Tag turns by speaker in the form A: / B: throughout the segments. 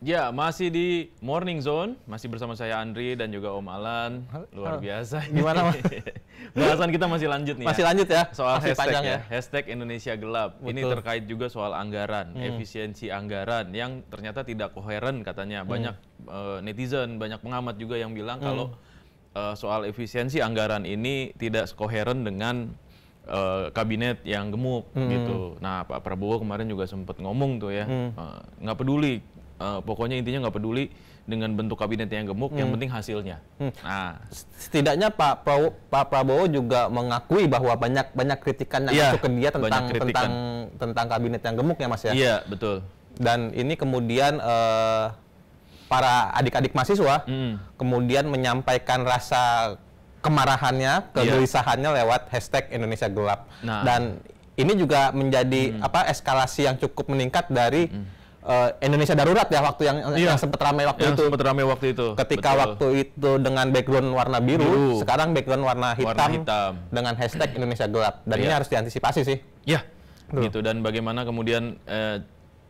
A: Ya, masih di Morning Zone, masih bersama saya Andri dan juga Om Alan. Luar biasa.
B: Gimana, Mas?
A: Bahasan kita masih lanjut nih.
B: Masih lanjut ya?
A: Soal
B: masih
A: hashtag
B: panjang
A: ya. Hashtag Indonesia Gelap. Ini
B: Betul.
A: terkait juga soal anggaran, efisiensi anggaran yang ternyata tidak koheren katanya. Banyak netizen, banyak pengamat juga yang bilang kalau soal efisiensi anggaran ini tidak koheren dengan kabinet yang gemuk gitu. Nah, Pak Prabowo kemarin juga sempat ngomong tuh ya, nggak peduli. Pokoknya intinya nggak peduli dengan bentuk kabinet yang gemuk, yang penting hasilnya. Nah,
B: setidaknya Pak Prabowo juga mengakui bahwa banyak kritikan yang masuk ke dia tentang kabinet yang gemuk ya, Mas ya.
A: Iya, betul.
B: Dan ini kemudian para adik-adik mahasiswa kemudian menyampaikan rasa kemarahannya, kegelisahannya lewat hashtag Indonesia Gelap.
A: Nah,
B: dan ini juga menjadi eskalasi yang cukup meningkat dari Indonesia Darurat ya, waktu yang sempat ramai waktu itu. Ketika
A: betul.
B: waktu itu dengan background warna biru, sekarang background warna hitam dengan hashtag Indonesia Gelap. Dan ini harus diantisipasi sih.
A: Ya, gitu. Dan bagaimana kemudian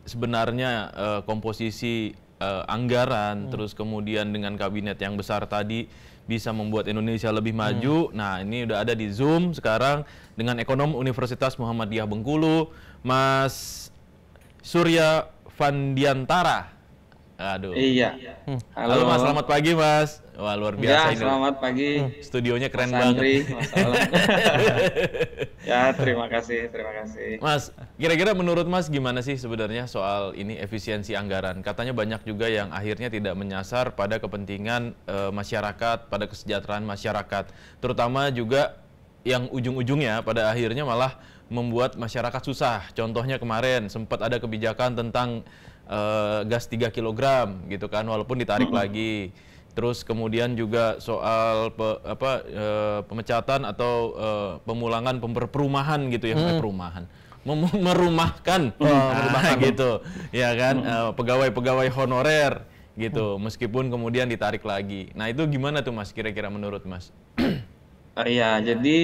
A: sebenarnya komposisi anggaran, terus kemudian dengan kabinet yang besar tadi bisa membuat Indonesia lebih maju. Nah, ini udah ada di Zoom sekarang dengan ekonom Universitas Muhammadiyah Bengkulu, Mas Surya Vandiantara. Aduh.
C: Iya.
A: Halo Mas, selamat pagi Mas. Wah, luar biasa ini.
C: Selamat pagi.
A: Studionya keren
C: Mas Andri,
A: banget.
C: Mas Alan. Ya, terima kasih.
A: Mas, kira-kira menurut Mas gimana sih sebenarnya soal ini efisiensi anggaran? Katanya banyak juga yang akhirnya tidak menyasar pada kepentingan masyarakat, pada kesejahteraan masyarakat. Terutama juga yang ujung-ujungnya pada akhirnya malah membuat masyarakat susah. Contohnya kemarin sempat ada kebijakan tentang gas 3 kg gitu kan, walaupun ditarik lagi. Terus kemudian juga soal pemecatan atau pemulangan perumahan gitu ya, merumahkan gitu ya kan, pegawai-pegawai honorer gitu, meskipun kemudian ditarik lagi. Nah, itu gimana tuh Mas, kira-kira menurut Mas?
C: Iya, jadi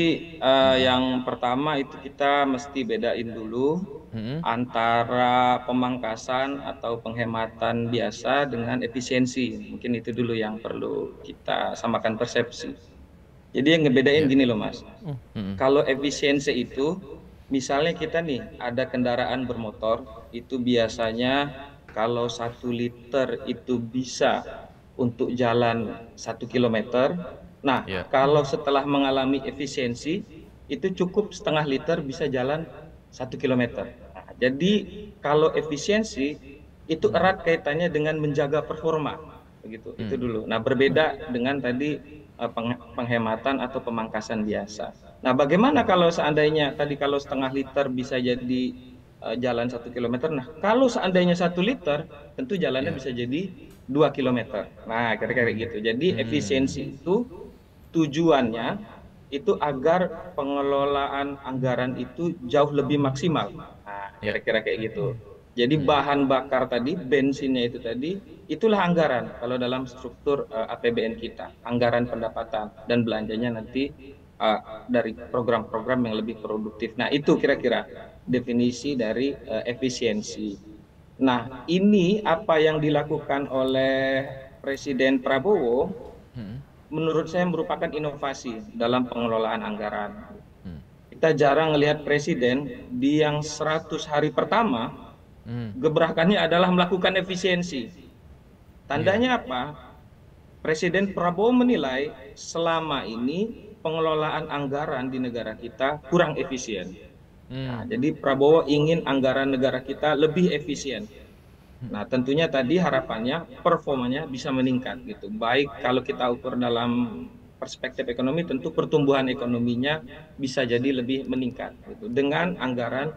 C: yang pertama itu kita mesti bedain dulu antara pemangkasan atau penghematan biasa dengan efisiensi. Mungkin itu dulu yang perlu kita samakan persepsi. Jadi yang ngebedain gini loh Mas. Kalau efisiensi itu, misalnya kita nih ada kendaraan bermotor, itu biasanya kalau 1 liter itu bisa untuk jalan 1 kilometer. Nah, kalau setelah mengalami efisiensi, itu cukup setengah liter bisa jalan 1 kilometer. Nah, jadi kalau efisiensi itu erat kaitannya dengan menjaga performa, begitu. Itu dulu. Nah, berbeda dengan tadi penghematan atau pemangkasan biasa. Nah, bagaimana kalau seandainya tadi kalau setengah liter bisa jadi jalan 1 kilometer? Nah, kalau seandainya 1 liter, tentu jalannya bisa jadi 2 kilometer. Nah, kira-kira gitu. Jadi efisiensi itu tujuannya itu agar pengelolaan anggaran itu jauh lebih maksimal. Nah, kira-kira kayak gitu. Jadi bahan bakar tadi, bensinnya itu tadi, itulah anggaran kalau dalam struktur APBN kita, anggaran pendapatan dan belanjanya nanti dari program-program yang lebih produktif. Nah, itu kira-kira definisi dari efisiensi. Nah, ini apa yang dilakukan oleh Presiden Prabowo menurut saya merupakan inovasi dalam pengelolaan anggaran. Kita jarang melihat presiden di yang 100 hari pertama gebrakannya adalah melakukan efisiensi. Tandanya apa? Presiden Prabowo menilai selama ini pengelolaan anggaran di negara kita kurang efisien. Nah, jadi Prabowo ingin anggaran negara kita lebih efisien. Nah, tentunya tadi harapannya performanya bisa meningkat gitu. Baik kalau kita ukur dalam perspektif ekonomi, tentu pertumbuhan ekonominya bisa jadi lebih meningkat gitu. Dengan anggaran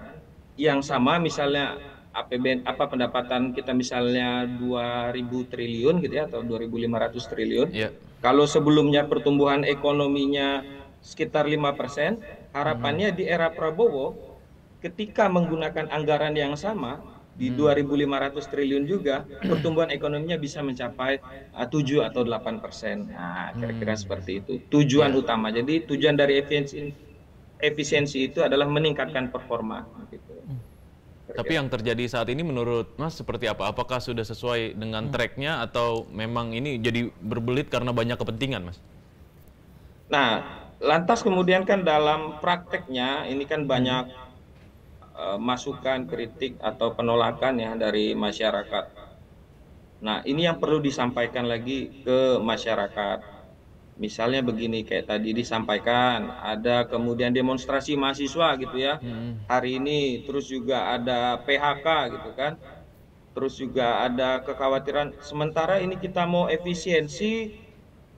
C: yang sama, misalnya APBN pendapatan kita misalnya 2.000 triliun gitu ya, atau 2.500 triliun. Kalau sebelumnya pertumbuhan ekonominya sekitar 5%, harapannya di era Prabowo ketika menggunakan anggaran yang sama di 2.500 triliun juga, pertumbuhan ekonominya bisa mencapai 7 atau 8%. Nah, kira-kira seperti itu. Tujuan utama. Jadi tujuan dari efisiensi itu adalah meningkatkan performa. Gitu.
A: Tapi yang terjadi saat ini menurut Mas seperti apa? Apakah sudah sesuai dengan tracknya atau memang ini jadi berbelit karena banyak kepentingan, Mas?
C: Nah, lantas kemudian kan dalam prakteknya ini kan banyak masukan, kritik atau penolakan ya dari masyarakat. Nah, ini yang perlu disampaikan lagi ke masyarakat. Misalnya begini, kayak tadi disampaikan, ada kemudian demonstrasi mahasiswa gitu ya, hari ini, terus juga ada PHK gitu kan, terus juga ada kekhawatiran, sementara ini kita mau efisiensi,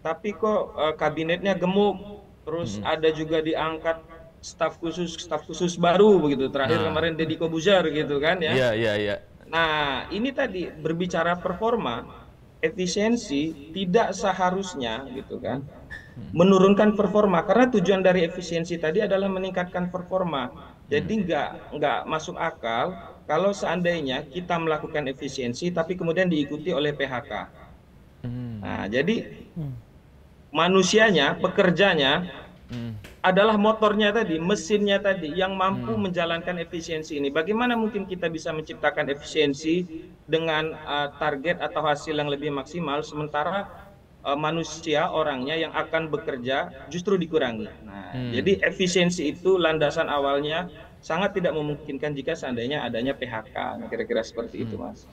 C: tapi kok kabinetnya gemuk, terus ada juga diangkat staf khusus baru begitu, terakhir kemarin Deddy Kobuzer gitu kan ya.
A: Iya.
C: Nah, ini tadi berbicara performa, efisiensi tidak seharusnya gitu kan menurunkan performa, karena tujuan dari efisiensi tadi adalah meningkatkan performa. Jadi nggak masuk akal kalau seandainya kita melakukan efisiensi tapi kemudian diikuti oleh PHK. Nah, jadi manusianya, pekerjanya adalah motornya tadi, mesinnya tadi yang mampu menjalankan efisiensi ini. Bagaimana mungkin kita bisa menciptakan efisiensi dengan target atau hasil yang lebih maksimal, sementara manusia orangnya yang akan bekerja justru dikurangi. Nah, jadi efisiensi itu landasan awalnya sangat tidak memungkinkan jika seandainya adanya PHK. Kira-kira seperti itu, Mas.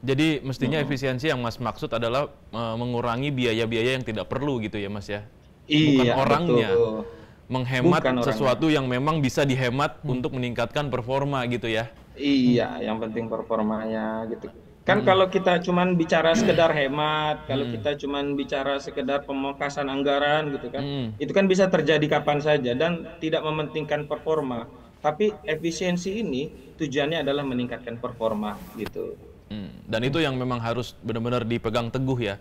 A: Jadi mestinya efisiensi yang Mas maksud adalah mengurangi biaya-biaya yang tidak perlu gitu ya, Mas ya? Bukan
C: Iya,
A: orangnya.
C: betul.
A: Menghemat
C: Bukan
A: sesuatu yang memang bisa dihemat untuk meningkatkan performa gitu ya.
C: Iya, yang penting performanya gitu. Kan kalau kita cuman bicara sekedar hemat, kalau kita cuman bicara sekedar pemangkasan anggaran gitu kan, itu kan bisa terjadi kapan saja dan tidak mementingkan performa. Tapi efisiensi ini tujuannya adalah meningkatkan performa gitu.
A: Dan itu yang memang harus benar-benar dipegang teguh ya,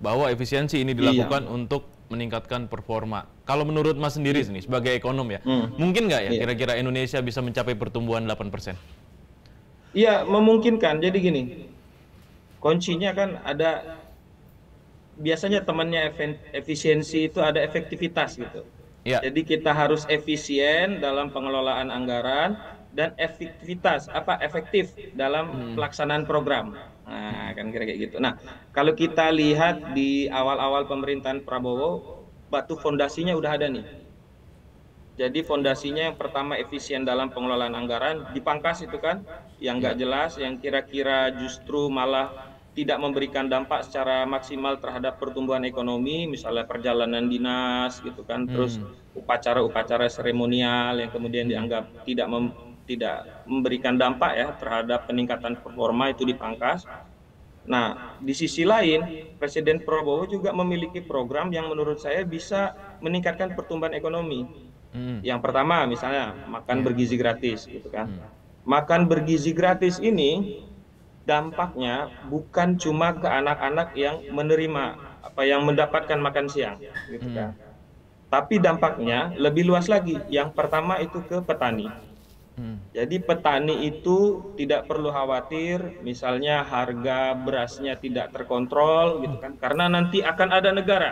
A: bahwa efisiensi ini dilakukan untuk meningkatkan performa. Kalau menurut Mas sendiri nih sebagai ekonom ya, mungkin nggak ya kira-kira Indonesia bisa mencapai pertumbuhan 8%?
C: Iya, memungkinkan. Jadi gini, kuncinya kan ada, biasanya temannya efisiensi itu ada efektivitas gitu.
A: Ya.
C: Jadi kita harus efisien dalam pengelolaan anggaran dan efektif dalam pelaksanaan program. Nah, kan kira kayak gitu. Nah, kalau kita lihat di awal-awal pemerintahan Prabowo, batu fondasinya udah ada nih. Jadi fondasinya yang pertama efisien dalam pengelolaan anggaran, dipangkas itu kan, yang nggak jelas, yang kira-kira justru malah tidak memberikan dampak secara maksimal terhadap pertumbuhan ekonomi, misalnya perjalanan dinas gitu kan, terus upacara-upacara seremonial yang kemudian dianggap tidak memberikan dampak ya terhadap peningkatan performa, itu dipangkas. Nah, di sisi lain, Presiden Prabowo juga memiliki program yang menurut saya bisa meningkatkan pertumbuhan ekonomi. Yang pertama misalnya makan bergizi gratis gitu kan. Makan bergizi gratis ini dampaknya bukan cuma ke anak-anak yang menerima yang mendapatkan makan siang gitu kan. Tapi dampaknya lebih luas lagi. Yang pertama itu ke petani. Jadi petani itu tidak perlu khawatir misalnya harga berasnya tidak terkontrol gitu kan, karena nanti akan ada negara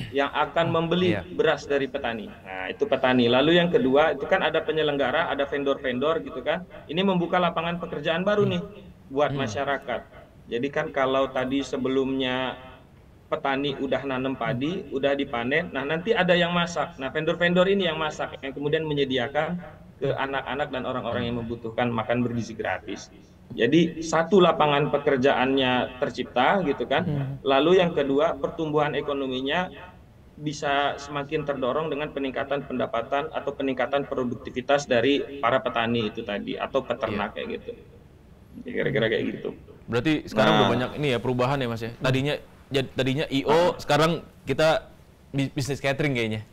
C: yang akan membeli beras dari petani. Nah, itu petani. Lalu yang kedua itu kan ada penyelenggara, ada vendor-vendor gitu kan. Ini membuka lapangan pekerjaan baru nih buat masyarakat. Jadi kan kalau tadi sebelumnya petani udah nanam padi, udah dipanen, nah nanti ada yang masak. Nah, vendor-vendor ini yang masak, yang kemudian menyediakan ke anak-anak dan orang-orang yang membutuhkan makan bergizi gratis. Jadi satu, lapangan pekerjaannya tercipta gitu kan. Lalu yang kedua, pertumbuhan ekonominya bisa semakin terdorong dengan peningkatan pendapatan atau peningkatan produktivitas dari para petani itu tadi atau peternak kayak gitu. Kira-kira kayak gitu.
A: Berarti sekarang udah banyak ini ya perubahan ya Mas ya. Tadinya IO, sekarang kita bisnis catering kayaknya.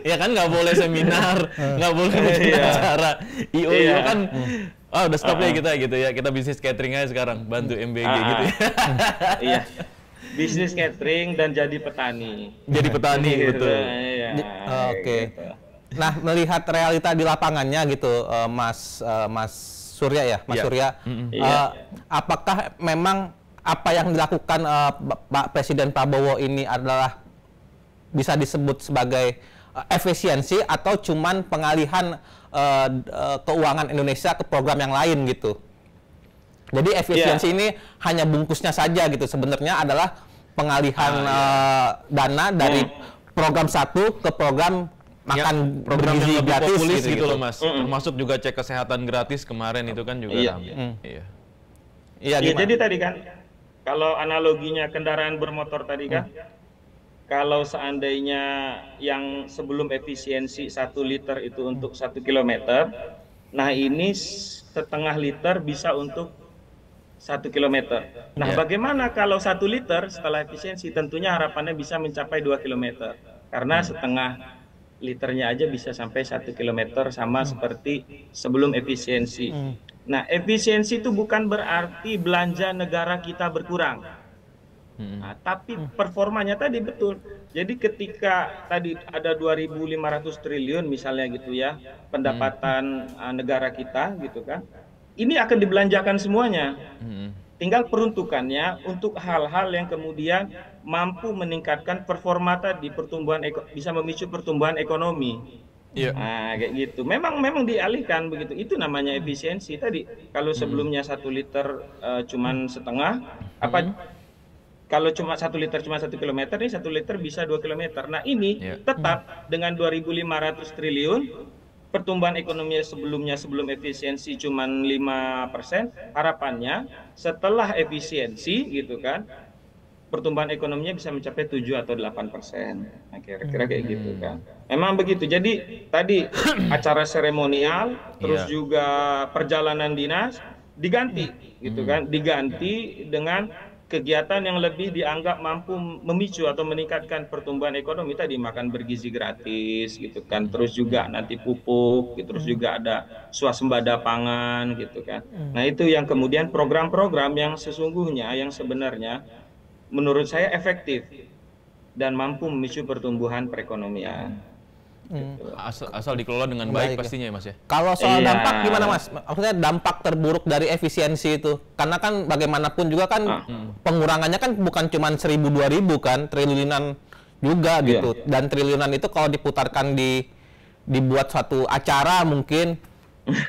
A: Ya kan nggak boleh seminar, nggak boleh bikin acara. IO kan, udah stop ya kita gitu ya. Kita bisnis catering aja sekarang, bantu MBG gitu ya.
C: Iya, bisnis catering dan jadi petani.
A: Jadi petani, betul.
B: Oke. Nah, melihat realita di lapangannya gitu, Mas Surya ya, Mas Surya. Apakah memang apa yang dilakukan Pak Presiden Prabowo ini adalah bisa disebut sebagai efisiensi atau cuman pengalihan keuangan Indonesia ke program yang lain gitu. Jadi efisiensi ini hanya bungkusnya saja gitu. Sebenarnya adalah pengalihan dana dari program satu ke program makan
A: program
B: bergizi
A: yang lebih
B: gratis
A: populis gitu loh Mas. Termasuk juga cek kesehatan gratis kemarin itu kan juga ramai.
C: Iya, jadi tadi kan kalau analoginya kendaraan bermotor tadi kan, kalau seandainya yang sebelum efisiensi 1 liter itu untuk 1 kilometer, nah ini setengah liter bisa untuk 1 kilometer. Nah, bagaimana kalau 1 liter setelah efisiensi? Tentunya harapannya bisa mencapai 2 kilometer. Karena setengah liternya aja bisa sampai 1 kilometer sama seperti sebelum efisiensi. Nah, efisiensi itu bukan berarti belanja negara kita berkurang. Nah, tapi performanya tadi betul. Jadi ketika tadi ada 2.500 triliun misalnya gitu ya, pendapatan negara kita gitu kan, ini akan dibelanjakan semuanya. Tinggal peruntukannya untuk hal-hal yang kemudian mampu meningkatkan performa tadi, pertumbuhan bisa memicu pertumbuhan ekonomi. Nah, kayak gitu. Memang dialihkan begitu. Itu namanya efisiensi tadi. Kalau sebelumnya 1 liter cuman setengah, kalau cuma 1 liter cuma 1 kilometer, nih 1 liter bisa 2 kilometer. Nah ini tetap dengan 2.500 triliun, pertumbuhan ekonomi sebelumnya sebelum efisiensi cuma 5%, harapannya setelah efisiensi gitu kan, pertumbuhan ekonominya bisa mencapai 7 atau 8%. Nah, kira-kira kayak gitu kan. Memang begitu. Jadi tadi acara seremonial, terus juga perjalanan dinas diganti gitu kan, diganti dengan kegiatan yang lebih dianggap mampu memicu atau meningkatkan pertumbuhan ekonomi tadi, makan bergizi gratis gitu kan, terus juga nanti pupuk gitu, terus juga ada swasembada pangan gitu kan. Nah itu yang kemudian program-program yang sesungguhnya yang sebenarnya menurut saya efektif dan mampu memicu pertumbuhan perekonomian. Gitu.
A: Asal dikelola dengan baik pastinya ya Mas ya.
B: Kalau soal dampak gimana Mas? Maksudnya dampak terburuk dari efisiensi itu, karena kan bagaimanapun juga kan pengurangannya kan bukan cuma 1.000-2.000 kan, triliunan juga gitu. Dan triliunan itu kalau diputarkan dibuat suatu acara mungkin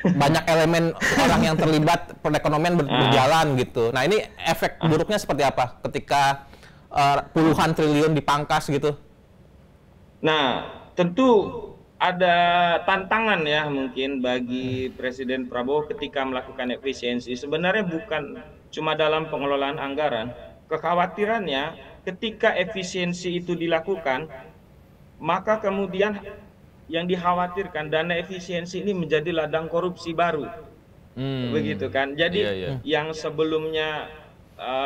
B: banyak elemen orang yang terlibat, perekonomian berjalan gitu. Nah ini efek buruknya seperti apa ketika puluhan triliun dipangkas gitu? Nah tentu ada tantangan ya mungkin bagi Presiden Prabowo ketika melakukan efisiensi. Sebenarnya bukan cuma dalam pengelolaan anggaran. Kekhawatirannya ketika efisiensi itu dilakukan, maka kemudian yang dikhawatirkan dana efisiensi ini menjadi ladang korupsi baru. Begitu kan. Jadi yang sebelumnya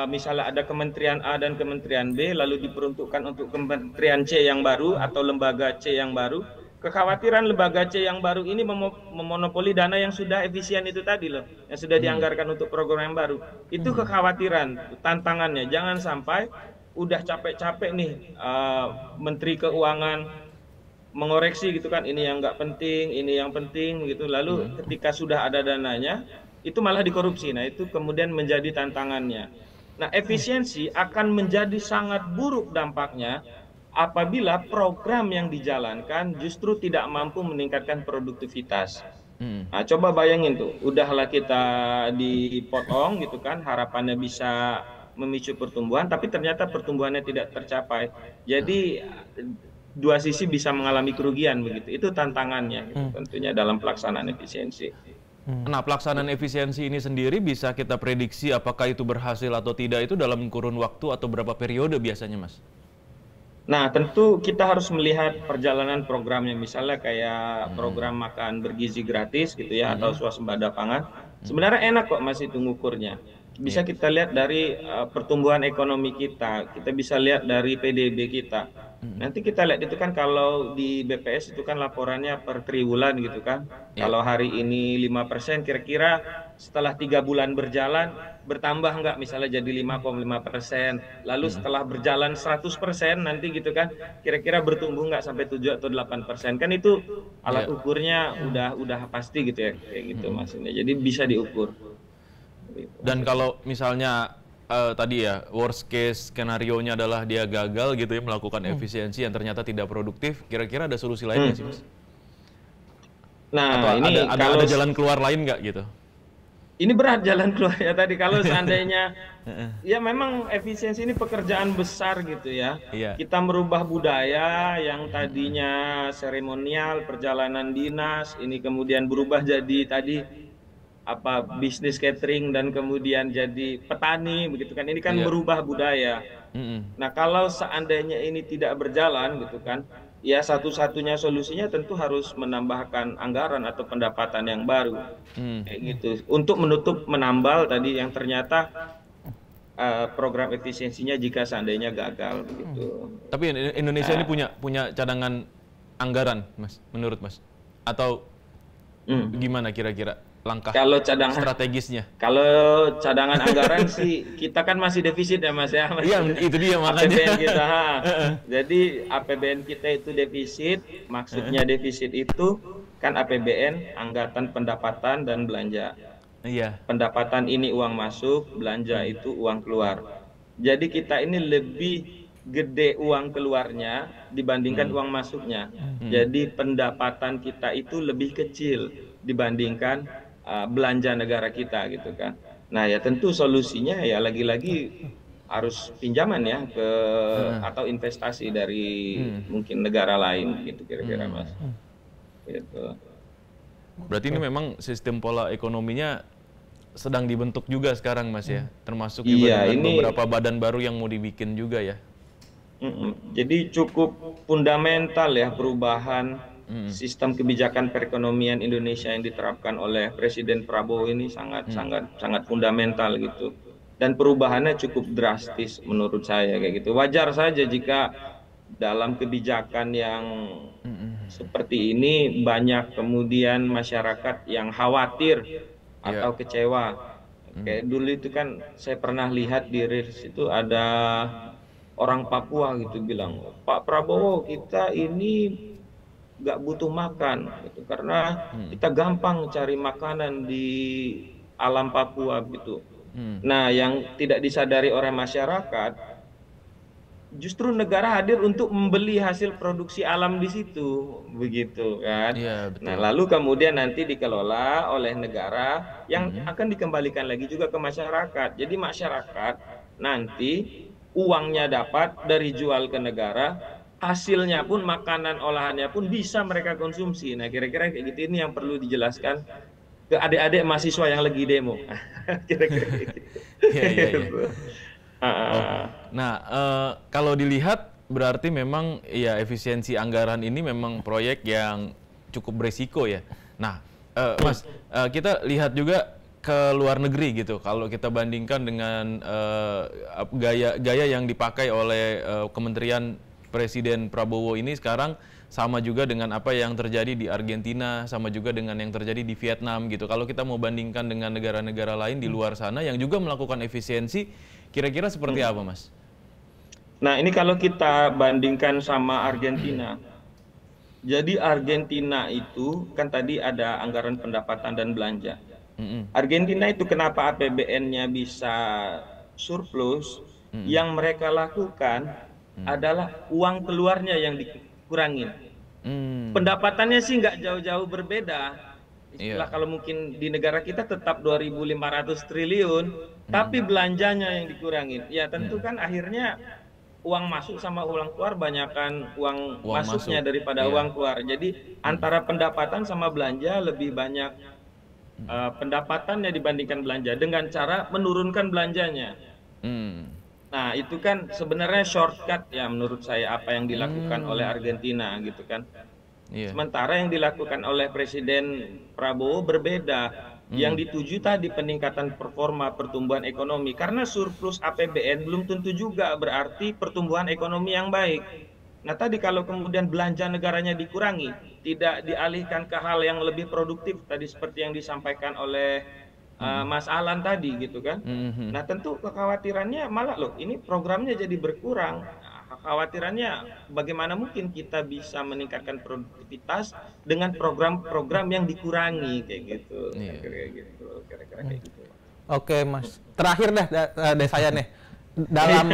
B: misalnya ada Kementerian A dan Kementerian B lalu diperuntukkan untuk Kementerian C yang baru atau lembaga C yang baru, kekhawatiran lembaga C yang baru ini memonopoli dana yang sudah efisien itu tadi loh, yang sudah dianggarkan untuk program yang baru. Itu kekhawatiran, tantangannya jangan sampai udah capek-capek nih Menteri Keuangan mengoreksi gitu kan, ini yang nggak penting, ini yang penting gitu, lalu ketika sudah ada dananya itu malah dikorupsi. Nah itu kemudian menjadi tantangannya. Nah efisiensi akan menjadi sangat buruk dampaknya apabila program yang dijalankan justru tidak mampu meningkatkan produktivitas. Nah coba bayangin tuh, udahlah kita dipotong gitu kan, harapannya bisa memicu pertumbuhan, tapi ternyata pertumbuhannya tidak tercapai. Jadi dua sisi bisa mengalami kerugian begitu. Itu tantangannya gitu, tentunya dalam pelaksanaan efisiensi.
A: Nah, pelaksanaan efisiensi ini sendiri bisa kita prediksi apakah itu berhasil atau tidak itu dalam kurun waktu atau berapa periode biasanya, Mas?
C: Nah, tentu kita harus melihat perjalanan programnya, misalnya kayak program makan bergizi gratis gitu ya, atau swasembada pangan. Sebenarnya enak kok Mas itu ngukurnya. Bisa kita lihat dari pertumbuhan ekonomi kita bisa lihat dari PDB kita. Nanti kita lihat itu kan kalau di BPS itu kan laporannya per triwulan gitu kan. Kalau hari ini 5%, kira-kira setelah 3 bulan berjalan bertambah nggak, misalnya jadi 5,5%. Lalu setelah berjalan 100% nanti gitu kan, kira-kira bertumbuh nggak sampai 7 atau 8%. Kan itu alat ukurnya udah pasti gitu ya, kayak gitu maksudnya. Jadi bisa diukur.
A: Dan kalau misalnya tadi ya worst case skenario-nya adalah dia gagal gitu ya melakukan efisiensi yang ternyata tidak produktif, kira-kira ada solusi lain nggak sih Mas?
C: Nah,
A: Atau
C: ini
A: ada jalan keluar lain nggak gitu?
C: ini berat jalan keluarnya tadi kalau seandainya ya memang efisiensi ini pekerjaan besar gitu ya.
A: Iya.
C: Kita merubah budaya yang tadinya seremonial, perjalanan dinas, ini kemudian berubah jadi tadi apa bisnis catering dan kemudian jadi petani begitu kan. Ini kan
A: Iya.
C: merubah budaya. Nah, kalau seandainya ini tidak berjalan gitu kan, ya satu-satunya solusinya tentu harus menambahkan anggaran atau pendapatan yang baru. Kayak gitu. Untuk menutup menambal tadi yang ternyata program efisiensinya jika seandainya gagal begitu.
A: Tapi Indonesia ini punya cadangan anggaran, Mas, menurut Mas? Atau gimana kira-kira langkah
C: Kalau cadangan
A: strategisnya?
C: Kalau cadangan anggaran sih kita kan masih defisit ya Mas ya.
A: Iya, itu dia makanya.
C: APBN kita. Jadi APBN kita itu defisit, maksudnya defisit itu kan APBN, anggaran pendapatan dan belanja.
A: Iya.
C: Pendapatan ini uang masuk, belanja itu uang keluar. Jadi kita ini lebih gede uang keluarnya dibandingkan uang masuknya. Jadi pendapatan kita itu lebih kecil dibandingkan belanja negara kita gitu kan. Nah ya tentu solusinya ya lagi-lagi harus pinjaman ya ke atau investasi dari mungkin negara lain gitu kira-kira Mas. Gitu.
A: Berarti ini memang sistem pola ekonominya sedang dibentuk juga sekarang Mas ya, termasuk juga dengan beberapa badan baru yang mau dibikin juga ya.
C: Jadi cukup fundamental ya perubahan sistem kebijakan perekonomian Indonesia yang diterapkan oleh Presiden Prabowo ini sangat fundamental gitu. Dan perubahannya cukup drastis menurut saya kayak gitu. Wajar saja jika dalam kebijakan yang seperti ini banyak kemudian masyarakat yang khawatir atau kecewa. Kayak dulu itu kan saya pernah lihat di Reels itu ada orang Papua gitu bilang, Pak Prabowo kita ini nggak butuh makan gitu, karena kita gampang cari makanan di alam Papua gitu. Nah yang tidak disadari oleh masyarakat, justru negara hadir untuk membeli hasil produksi alam di situ, begitu kan. Nah lalu kemudian nanti dikelola oleh negara yang akan dikembalikan lagi juga ke masyarakat. Jadi masyarakat nanti uangnya dapat dari jual ke negara, hasilnya pun makanan olahannya pun bisa mereka konsumsi. Nah kira-kira kayak gitu, ini yang perlu dijelaskan ke adik-adik mahasiswa yang lagi demo. Kira-kira gitu.
A: Nah kalau dilihat berarti memang ya efisiensi anggaran ini memang proyek yang cukup beresiko ya. Nah Mas, kita lihat juga ke luar negeri gitu. Kalau kita bandingkan dengan gaya yang dipakai oleh Kementerian Presiden Prabowo ini sekarang sama juga dengan apa yang terjadi di Argentina, sama juga dengan yang terjadi di Vietnam gitu. Kalau kita mau bandingkan dengan negara-negara lain di luar sana yang juga melakukan efisiensi, kira-kira seperti apa, Mas?
C: Nah, ini kalau kita bandingkan sama Argentina. Jadi Argentina itu kan tadi ada anggaran pendapatan dan belanja. Argentina itu kenapa APBN-nya bisa surplus? Yang mereka lakukan adalah uang keluarnya yang dikurangin. Pendapatannya sih nggak jauh-jauh berbeda. Istilah kalau mungkin di negara kita tetap 2.500 triliun, tapi belanjanya yang dikurangin. Ya tentu kan akhirnya uang masuk sama uang keluar banyakkan uang masuknya daripada uang keluar. Jadi antara pendapatan sama belanja lebih banyak pendapatannya dibandingkan belanja dengan cara menurunkan belanjanya. Nah itu kan sebenarnya shortcut ya menurut saya apa yang dilakukan oleh Argentina gitu kan. Sementara yang dilakukan oleh Presiden Prabowo berbeda. Yang dituju tadi peningkatan performa pertumbuhan ekonomi, karena surplus APBN belum tentu juga berarti pertumbuhan ekonomi yang baik. Nah tadi kalau kemudian belanja negaranya dikurangi, tidak dialihkan ke hal yang lebih produktif tadi seperti yang disampaikan oleh Mas Alan tadi gitu kan. Nah tentu kekhawatirannya malah loh ini programnya jadi berkurang. Kekhawatirannya bagaimana mungkin kita bisa meningkatkan produktivitas dengan program-program yang dikurangi kayak gitu. Kira-kira kayak gitu.
B: Oke, Mas. Terakhir deh dari saya nih. Dalam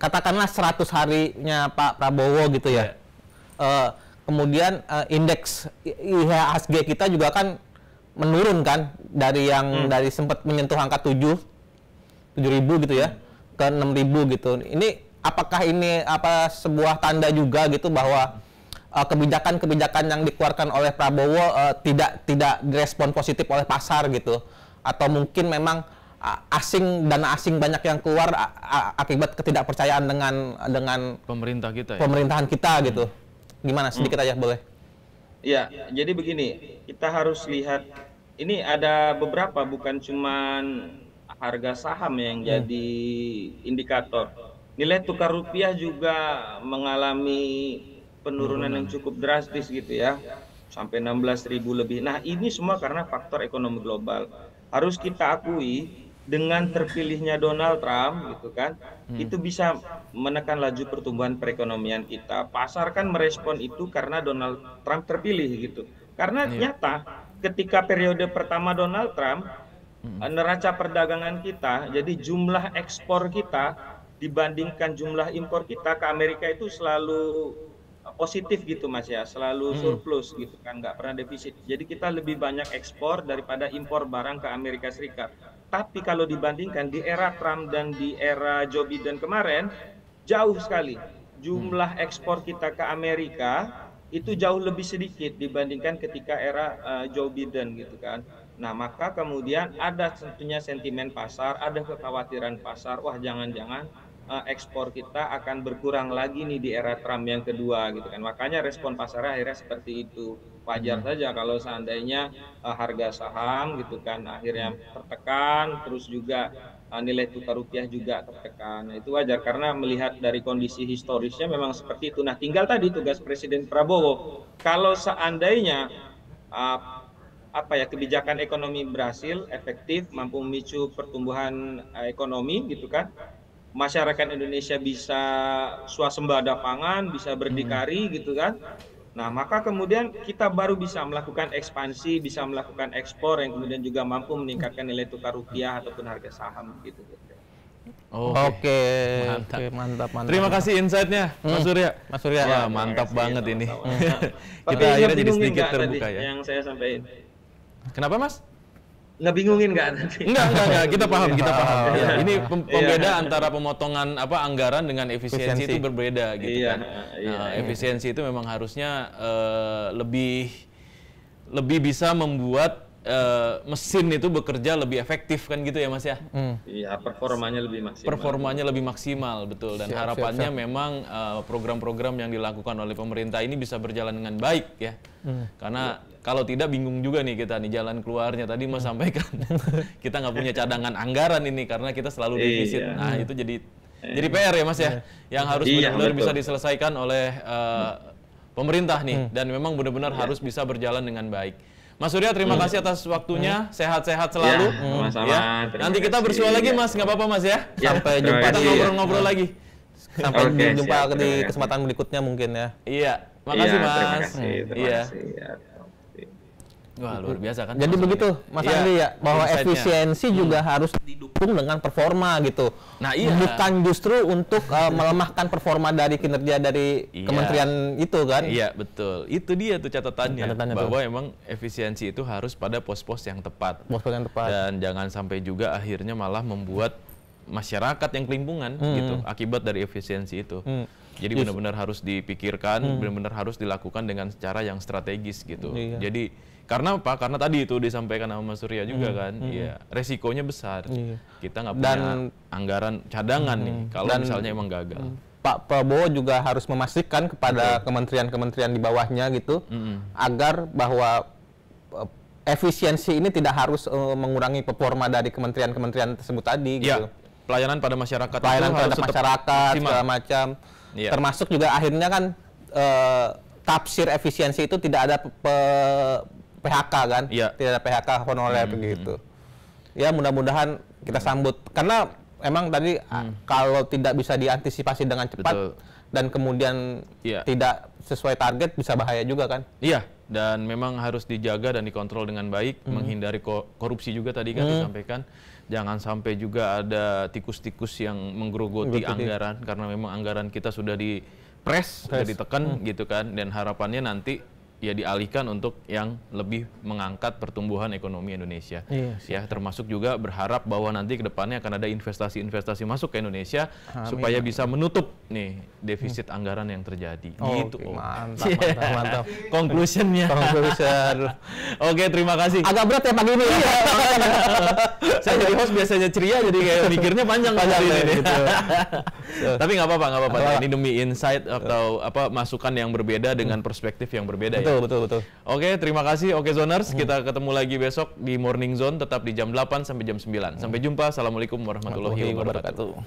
B: katakanlah 100 harinya Pak Prabowo gitu ya. Kemudian indeks IHSG kita juga kan menurun kan dari yang dari sempat menyentuh angka 7.000 gitu ya ke 6.000 gitu. Ini apakah ini sebuah tanda juga gitu bahwa kebijakan-kebijakan yang dikeluarkan oleh Prabowo tidak direspon positif oleh pasar gitu, atau mungkin memang dana asing banyak yang keluar akibat ketidakpercayaan dengan
A: pemerintah kita ya?
B: Pemerintahan kita gitu. Gimana, sedikit aja boleh?
C: Ya, jadi begini, kita harus lihat ini ada beberapa, bukan cuman harga saham yang jadi indikator. Nilai tukar rupiah juga mengalami penurunan yang cukup drastis gitu ya, sampai 16.000 lebih. Nah, ini semua karena faktor ekonomi global. Harus kita akui, dengan terpilihnya Donald Trump gitu kan, itu bisa menekan laju pertumbuhan perekonomian kita. Pasar kan merespon itu karena Donald Trump terpilih gitu. Karena nyata ketika periode pertama Donald Trump, neraca perdagangan kita, jadi jumlah ekspor kita dibandingkan jumlah impor kita ke Amerika itu selalu positif gitu Mas ya, selalu surplus gitu kan, nggak pernah defisit. Jadi kita lebih banyak ekspor daripada impor barang ke Amerika Serikat. Tapi kalau dibandingkan di era Trump dan di era Joe Biden kemarin, jauh sekali. Jumlah ekspor kita ke Amerika itu jauh lebih sedikit dibandingkan ketika era Joe Biden gitu kan. Nah, maka kemudian ada tentunya sentimen pasar, ada kekhawatiran pasar, wah jangan-jangan ekspor kita akan berkurang lagi nih di era Trump yang kedua gitu kan. Makanya respon pasarnya akhirnya seperti itu. Wajar saja kalau seandainya harga saham gitu kan akhirnya tertekan, terus juga nilai tukar rupiah juga tertekan. Nah, itu wajar karena melihat dari kondisi historisnya memang seperti itu. Nah, tinggal tadi tugas Presiden Prabowo. Kalau seandainya kebijakan ekonomi berhasil, efektif, mampu memicu pertumbuhan ekonomi gitu kan, masyarakat Indonesia bisa swasembada pangan, bisa berdikari gitu kan. Nah, maka kemudian kita baru bisa melakukan ekspansi, bisa melakukan ekspor yang kemudian juga mampu meningkatkan nilai tukar rupiah ataupun harga saham gitu.
B: Oke, mantap.
A: Terima kasih insight-nya, Mas Surya.
B: Mas Surya.
A: Wah, mantap banget ini. Kita
C: Tapi
A: akhirnya jadi
C: ngebingungin
A: sedikit
C: nggak
A: terbuka
C: tadi
A: ya.
C: yang saya sampaikan?
A: Kenapa, Mas?
C: Ngebingungin nggak nanti?
A: Enggak, kita paham. Ya, ini pembeda antara pemotongan anggaran dengan efisiensi itu berbeda gitu kan. Efisiensi itu memang harusnya lebih bisa membuat mesin itu bekerja lebih efektif kan gitu ya Mas ya?
C: Iya, performanya lebih maksimal.
A: Performanya lebih maksimal, betul. Dan harapannya memang program-program yang dilakukan oleh pemerintah ini bisa berjalan dengan baik ya. Karena kalau tidak bingung juga nih kita nih jalan keluarnya. Tadi Mas sampaikan kita nggak punya cadangan anggaran ini karena kita selalu defisit. Nah itu jadi PR ya Mas ya, yang harus benar-benar bisa diselesaikan oleh pemerintah nih. Dan memang benar-benar harus bisa berjalan dengan baik. Mas Surya, terima kasih atas waktunya. Sehat-sehat selalu.
C: Sama-sama.
A: Nanti kita bersua lagi Mas, nggak apa-apa Mas ya.
B: Sampai jumpa
A: Kita ngobrol-ngobrol lagi.
B: Sampai jumpa di kesempatan berikutnya mungkin ya.
A: Iya, makasih Mas.
C: Terima kasih.
A: Iya. Wah, luar biasa kan.
B: Jadi begitu Mas Andi ya, bahwa efisiensi juga harus didukung dengan performa gitu.
A: Nah, iya.
B: Bukan justru untuk melemahkan performa dari kinerja dari kementerian itu kan.
A: Iya, betul. Itu dia tuh catatannya bahwa emang efisiensi itu harus pada pos-pos yang tepat.
B: Pos-pos yang tepat.
A: Dan jangan sampai juga akhirnya malah membuat masyarakat yang kelimpungan gitu akibat dari efisiensi itu. Jadi benar-benar harus dipikirkan, benar-benar harus dilakukan dengan cara yang strategis gitu. Jadi karena apa? Karena tadi itu disampaikan sama Mas Surya juga kan, ya resikonya besar. Kita nggak punya anggaran cadangan nih kalau misalnya emang gagal.
B: Pak Prabowo juga harus memastikan kepada kementerian-kementerian di bawahnya gitu, agar bahwa efisiensi ini tidak harus mengurangi performa dari kementerian-kementerian tersebut tadi gitu.
A: Pelayanan pada masyarakat
B: pelayanan
A: itu
B: terhadap masyarakat segala macam. Termasuk juga akhirnya kan tafsir efisiensi itu tidak ada PHK kan, tidak ada PHK honorer begitu. Ya mudah-mudahan kita sambut karena emang tadi kalau tidak bisa diantisipasi dengan cepat dan kemudian tidak sesuai target bisa bahaya juga kan.
A: Iya, dan memang harus dijaga dan dikontrol dengan baik, menghindari korupsi juga tadi kan disampaikan. Jangan sampai juga ada tikus-tikus yang menggerogoti anggaran, karena memang anggaran kita sudah dipres, sudah ditekan gitu kan, dan harapannya nanti ya dialihkan untuk yang lebih mengangkat pertumbuhan ekonomi Indonesia. Ya, termasuk juga berharap bahwa nanti ke depannya akan ada investasi-investasi masuk ke Indonesia supaya bisa menutup nih defisit anggaran yang terjadi. Gitu.
B: Mantap.
A: Conclusion-nya. Oke, terima kasih.
B: Agak berat ya pagi ini.
A: Saya jadi host biasanya ceria, jadi kayak mikirnya panjang ini. Gitu. Tapi nggak apa-apa. Ini demi insight atau masukan yang berbeda dengan perspektif yang berbeda.
B: Betul.
A: Oke, terima kasih Oke Zoners. Kita ketemu lagi besok di Morning Zone, tetap di jam 8 sampai jam 9. Sampai jumpa. Assalamualaikum warahmatullahi wabarakatuh.